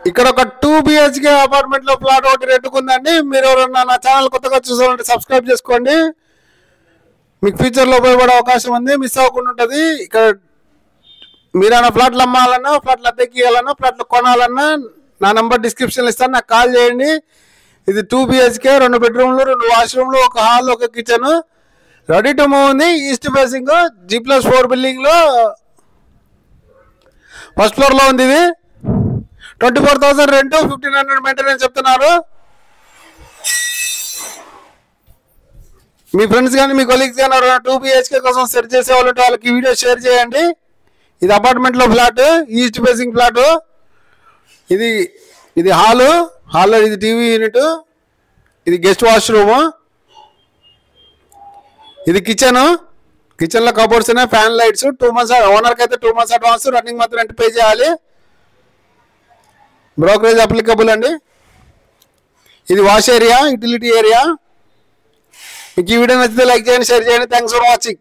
ఇక్కడ ఒక 2 BHK apartment లో ప్లాట్ ఒకటి రెంట్కుందండి. మీరు ఎవరన్నా నా ఛానల్ కొత్తగా చూసారంటే సబ్స్క్రైబ్ చేసుకోండి. మీకు ఫ్యూచర్ లో ఉపయోగపడే అవకాశం ఉంది, మిస్ అవ్వకుండా ఉంటుంది. ఇక్కడ మీరైనా ఫ్లాట్లు అమ్మాలన్నా, ఫ్లాట్లు అద్దెకి ఇవ్వాలన్నా, ఫ్లాట్లు కొనాలన్నా నా నంబర్ డిస్క్రిప్షన్ ఇస్తాను, నాకు కాల్ చేయండి. ఇది 2 BHK, 2 బెడ్రూమ్లు, 2 వాష్రూమ్లు, ఒక హాల్, ఒక కిచెన్, రెడీ టు మూవ్ ఉంది. ఈస్ట్ ఫేసింగ్ G+4 బిల్డింగ్ లో ఫస్ట్ ఫ్లోర్ లో ఉంది. ఇది 24,000 రెంట్, 1,500 మెయింటెనెన్స్ చెప్తున్నారు. మీ ఫ్రెండ్స్ కానీ మీ కొలీగ్స్ కానీ 2 BHK కోసం సెర్చ్ చేసే వాళ్ళు వాళ్ళకి వీడియో షేర్ చేయండి. ఇది అపార్ట్మెంట్ లో ఫ్లాట్, ఈస్ట్ ఫేసింగ్ ఫ్లాట్. ఇది హాల్లో ఇది టీవీ యూనిట్, ఇది గెస్ట్ వాష్రూమ్, ఇది కిచెన్ లో కబోర్డ్స్ ఉన్నాయి, ఫ్యాన్ లైట్స్. 2 months ఓనర్కి అయితే 2 months అడ్వాన్స్, రన్నింగ్ మాత్రం రెంట్ పే చేయాలి. బ్రోకరేజ్ అప్లికబుల్ అండి. ఇది వాష్ ఏరియా, యూటిలిటీ ఏరియా. మీకు ఈ వీడియో నచ్చితే లైక్ చేయండి, షేర్ చేయండి. Thanks for watching.